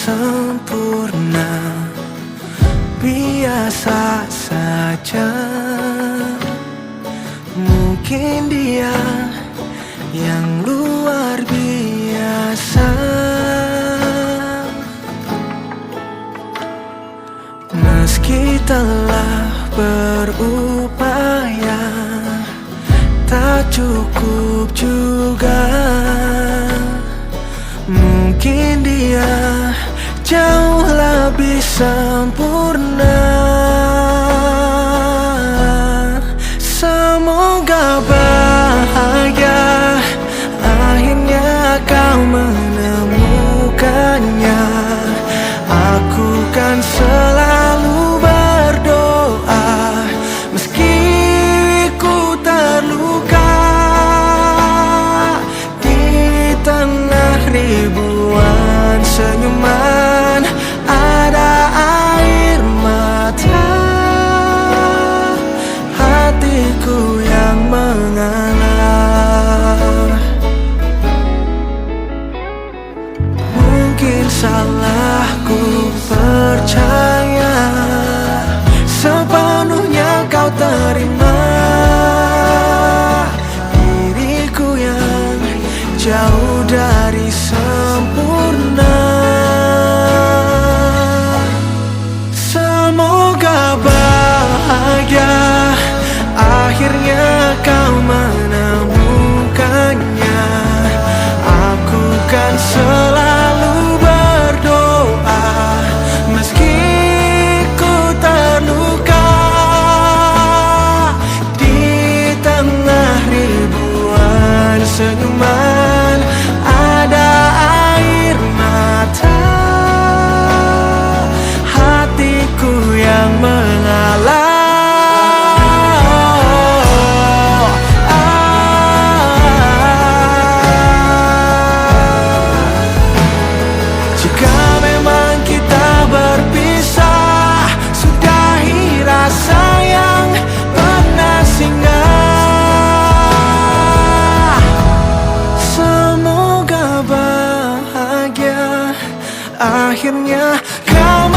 sempurna, biasa saja. Mungkin dia yang luar biasa. Meski telah berupaya, tak cukup juga. Mungkin dia jauh lebih sempurna. Semoga bahagia, akhirnya kau menemukannya. Aku kan selalu berdoa, meski ku terluka. Di tengah ribuan senyuman ada air mata, hatiku yang mengalah. Mungkin salahku percaya, sepenuhnya kau terima diriku yang jauh dari sempurna. Semoga bahagia, akhirnya kau menemukannya. Aku kan selalu berdoa, meski ku terluka. Di tengah ribuan senyuman ada air mata, hatiku yang mengalah. Jika memang kita berpisah, sudahi rasa yang pernah singgah. Semoga bahagia, akhirnya kau